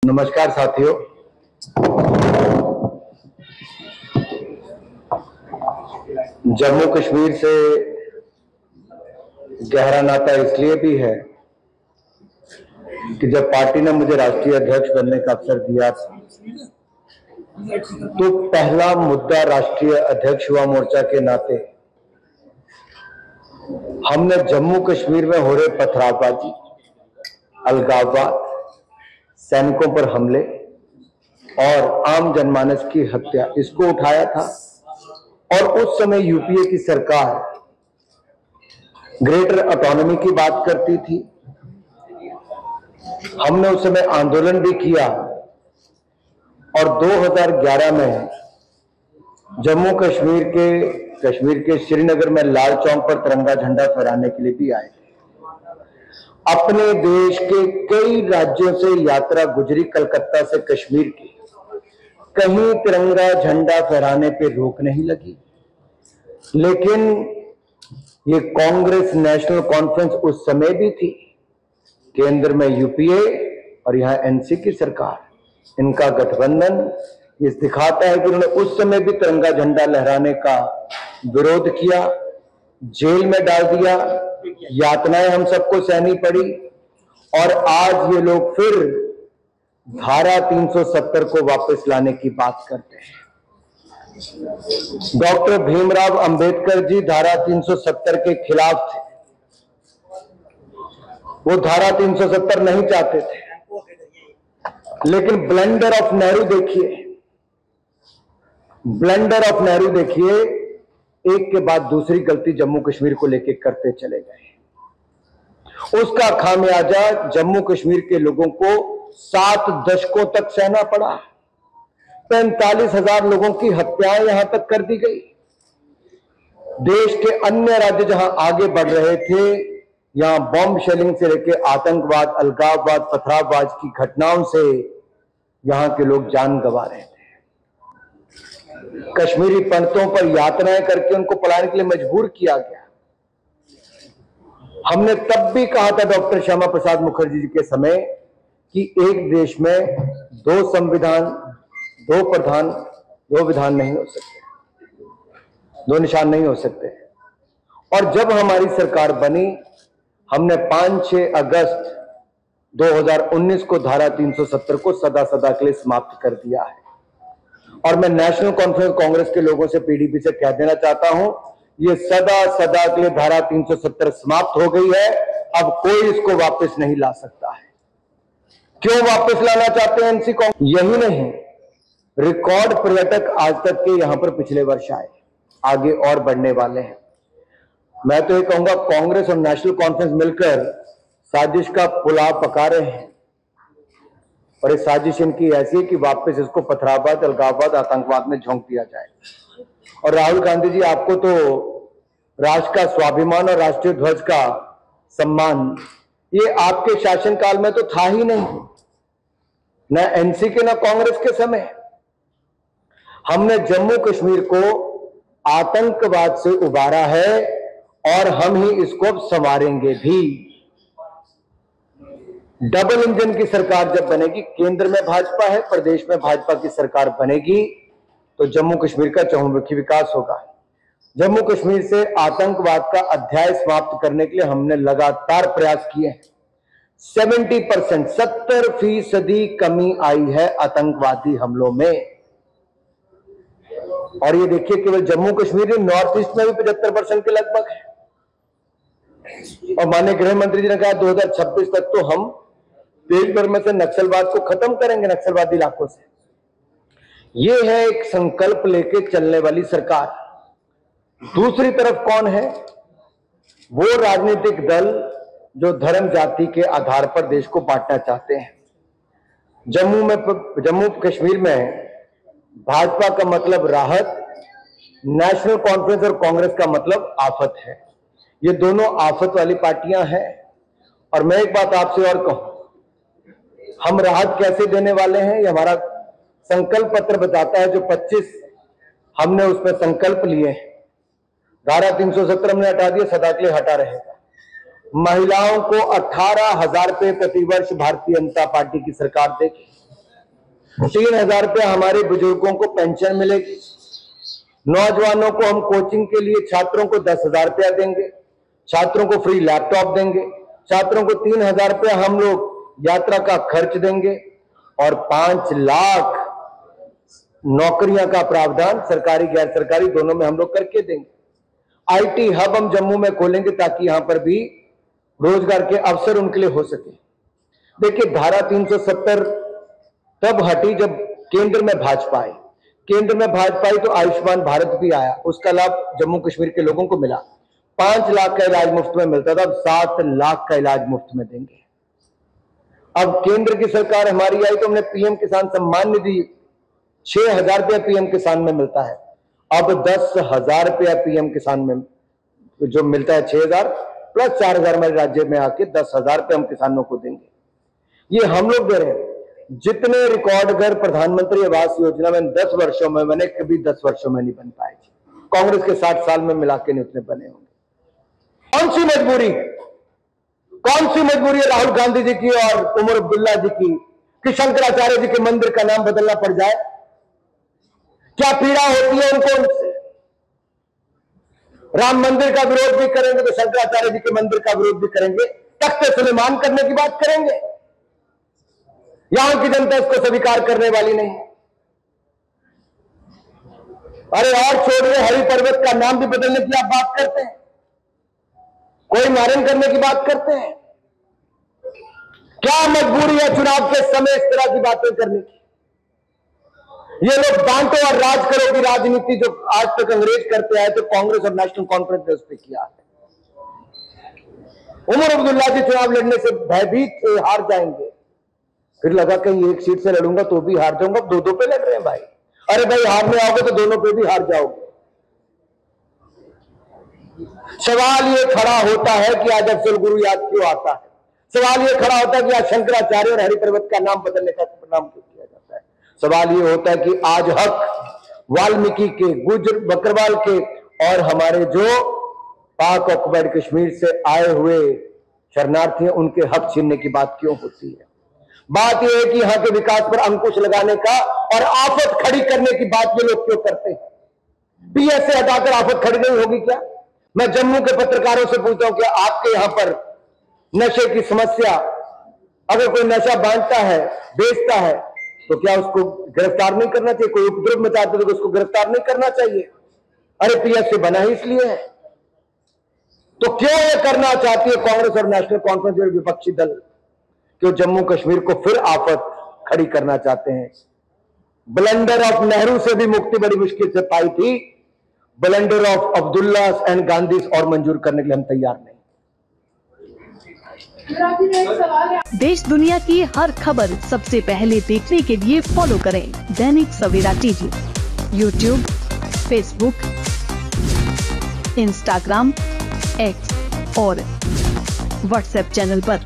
नमस्कार साथियों। जम्मू कश्मीर से गहरा नाता इसलिए भी है कि जब पार्टी ने मुझे राष्ट्रीय अध्यक्ष बनने का अवसर दिया था तो पहला मुद्दा राष्ट्रीय अध्यक्ष युवा मोर्चा के नाते हमने जम्मू कश्मीर में हो रहे पथरावबाजी, अलगाववाद, सैनिकों पर हमले और आम जनमानस की हत्या, इसको उठाया था। और उस समय यूपीए की सरकार ग्रेटर ऑटोनॉमी की बात करती थी। हमने उस समय आंदोलन भी किया और 2011 में जम्मू कश्मीर के श्रीनगर में लाल चौक पर तिरंगा झंडा फहराने के लिए भी आए थे। अपने देश के कई राज्यों से यात्रा गुजरी कलकत्ता से कश्मीर की, कहीं तिरंगा झंडा फहराने पे रोक नहीं लगी। लेकिन ये कांग्रेस नेशनल कॉन्फ्रेंस उस समय भी थी, केंद्र में यूपीए और यहां एनसी की सरकार, इनका गठबंधन ये दिखाता है कि उन्होंने उस समय भी तिरंगा झंडा लहराने का विरोध किया, जेल में डाल दिया, यातनाएं हम सबको सहनी पड़ी। और आज ये लोग फिर धारा 370 को वापस लाने की बात करते हैं। डॉक्टर भीमराव अंबेडकर जी धारा 370 के खिलाफ थे। वो धारा 370 नहीं चाहते थे, लेकिन ब्लंडर ऑफ नेहरू देखिए, एक के बाद दूसरी गलती जम्मू कश्मीर को लेकर करते चले गए। उसका खामियाजा जम्मू कश्मीर के लोगों को 7 दशकों तक सहना पड़ा। 45,000 लोगों की हत्याएं यहां तक कर दी गई। देश के अन्य राज्य जहां आगे बढ़ रहे थे, यहां बॉम्ब शेलिंग से लेकर आतंकवाद, अलगाववाद, पथरावबाज की घटनाओं से यहां के लोग जान गंवा रहे थे। कश्मीरी पंडितों पर यातनाएं करके उनको पलायन के लिए मजबूर किया गया। हमने तब भी कहा था डॉक्टर श्यामा प्रसाद मुखर्जी जी के समय कि एक देश में 2 संविधान, 2 प्रधान, 2 विधान नहीं हो सकते, 2 निशान नहीं हो सकते। और जब हमारी सरकार बनी, हमने 5-6 अगस्त 2019 को धारा 370 को सदा सदा के लिए समाप्त कर दिया है। और मैं नेशनल कॉन्फ्रेंस कांग्रेस के लोगों से, पीडीपी से कह देना चाहता हूं, ये सदा सदा के लिए धारा 370 समाप्त हो गई है। अब कोई इसको वापस नहीं ला सकता है। क्यों वापस लाना चाहते हैं एनसी कांग्रेस? यही नहीं, रिकॉर्ड पर्यटक आज तक के यहां पर पिछले वर्ष आए, आगे और बढ़ने वाले हैं। मैं तो ये कहूंगा, कांग्रेस और नेशनल कॉन्फ्रेंस मिलकर साजिश का पुलाव पका रहे हैं। और इस साजिश इनकी ऐसी है कि वापस इसको पथरावबाद, अलगाववाद, आतंकवाद में झोंक दिया जाए। और राहुल गांधी जी, आपको तो राष्ट्र का स्वाभिमान और राष्ट्रीय ध्वज का सम्मान ये आपके शासनकाल में तो था ही नहीं, न एनसी के न कांग्रेस के समय। हमने जम्मू कश्मीर को आतंकवाद से उबारा है और हम ही इसको संवारेंगे भी। डबल इंजन की सरकार जब बनेगी, केंद्र में भाजपा है, प्रदेश में भाजपा की सरकार बनेगी, तो जम्मू कश्मीर का चहुमुखी विकास होगा। जम्मू कश्मीर से आतंकवाद का अध्याय समाप्त करने के लिए हमने लगातार प्रयास किए हैं। 70% कमी आई है आतंकवादी हमलों में। और ये देखिए, केवल जम्मू कश्मीर, नॉर्थ ईस्ट में भी 75% के लगभग है। और माननीय गृह मंत्री जी ने कहा 2026 तक तो हम देश भर में से नक्सलवाद को खत्म करेंगे, नक्सलवादी इलाकों से। ये है एक संकल्प लेके चलने वाली सरकार। दूसरी तरफ कौन है? वो राजनीतिक दल जो धर्म जाति के आधार पर देश को बांटना चाहते हैं। जम्मू कश्मीर में भाजपा का मतलब राहत, नेशनल कॉन्फ्रेंस और कांग्रेस का मतलब आफत है। ये दोनों आफत वाली पार्टियां हैं। और मैं एक बात आपसे और कहूं, हम राहत कैसे देने वाले हैं, ये हमारा संकल्प पत्र बताता है। जो 25 हमने उसमें संकल्प लिए हैं, धारा 370 हमने हटा दिया, सदा के लिए हटा रहेगा। महिलाओं को 18,000 रुपए प्रतिवर्ष भारतीय जनता पार्टी की सरकार देगी। 3,000 रुपया हमारे बुजुर्गों को पेंशन मिलेगी। नौजवानों को हम कोचिंग के लिए छात्रों को 10,000 रुपया देंगे, छात्रों को फ्री लैपटॉप देंगे, छात्रों को 3,000 रुपया हम लोग यात्रा का खर्च देंगे और 5 लाख नौकरियां का प्रावधान सरकारी गैर सरकारी दोनों में हम लोग करके देंगे। आईटी हब हम जम्मू में खोलेंगे ताकि यहां पर भी रोजगार के अवसर उनके लिए हो सके। देखिए, धारा 370 तब हटी जब केंद्र में भाजपा आई। केंद्र में भाजपा आई तो आयुष्मान भारत भी आया, उसका लाभ जम्मू कश्मीर के लोगों को मिला। 5 लाख का इलाज मुफ्त में मिलता था, अब 7 लाख का इलाज मुफ्त में देंगे। अब केंद्र की सरकार हमारी आई तो हमने पीएम किसान सम्मान निधि 6,000 रुपया पीएम किसान में मिलता है, अब 10,000 रुपया पीएम किसान में जो मिलता है 6,000 प्लस 4,000 हमारे राज्य में आके 10,000 रुपये हम किसानों को देंगे। ये हम लोग दे रहे हैं। जितने रिकॉर्ड अगर प्रधानमंत्री आवास योजना में 10 वर्षों में बने, कभी 10 वर्षों में नहीं बन पाए। कांग्रेस के 60 साल में मिला के नहीं उतने बने होंगे। कौन सी मजबूरी है राहुल गांधी जी की और उमर अब्दुल्ला जी की कि शंकराचार्य जी के मंदिर का नाम बदलना पड़ जाए? क्या पीड़ा होती है उनको उनसे? राम मंदिर का विरोध भी करेंगे तो शंकराचार्य जी के मंदिर का विरोध भी करेंगे, तख्ते सुलेमान करने की बात करेंगे। यहां की जनता इसको स्वीकार करने वाली नहीं है। अरे और छोड़िए, हरि पर्वत का नाम भी बदलने की आप बात करते हैं, कोई मारण करने की बात करते हैं। क्या मजबूरी है चुनाव के समय इस तरह की बातें करने की? ये लोग बांटो और राज करो की राजनीति जो आज तक अंग्रेज करते आए तो कांग्रेस और नेशनल कॉन्फ्रेंस ने उस पर किया है। उमर अब्दुल्ला जी चुनाव लड़ने से भयभीत हार जाएंगे, फिर लगा कहीं एक सीट से लड़ूंगा तो भी हार जाऊंगा, 2-2 पे लड़ रहे हैं भाई। अरे भाई, हारने आओगे तो दोनों पे भी हार जाओगे। सवाल ये खड़ा होता है कि आज अफजल गुरु याद क्यों आता है? सवाल ये खड़ा होता है कि आज शंकराचार्य और हरिपर्वत का नाम बदलने का नाम क्यों किया जाता है? सवाल ये होता है कि आज हक वाल्मीकि के, गुर्जर बकरवाल के और हमारे जो पाक ऑक्युपाइड कश्मीर से आए हुए शरणार्थी हैं उनके हक छीनने की बात क्यों होती है? बात यह है कि यहां के विकास पर अंकुश लगाने का और आफत खड़ी करने की बात ये लोग क्यों करते हैं? पीएस से हटाकर आफत खड़ी नहीं होगी क्या? मैं जम्मू के पत्रकारों से पूछता हूं कि आपके यहां पर नशे की समस्या, अगर कोई नशा बांटता है, बेचता है, तो क्या उसको गिरफ्तार नहीं करना चाहिए? कोई उपद्रव मचाते तो उसको गिरफ्तार नहीं करना चाहिए? अरे पीएस से बना ही इसलिए है। तो क्यों ये करना चाहती है कांग्रेस और नेशनल कॉन्फ्रेंस और विपक्षी दल? क्यों जम्मू कश्मीर को फिर आफत खड़ी करना चाहते हैं? ब्लंडर ऑफ नेहरू से भी मुक्ति बड़ी मुश्किल से पाई थी, blunder of Abdullah and Gandhi और मंजूर करने के लिए हम तैयार नहीं। देश दुनिया की हर खबर सबसे पहले देखने के लिए फॉलो करें Dainik Savera TV, YouTube, Facebook, Instagram, X और व्हाट्सएप चैनल पर।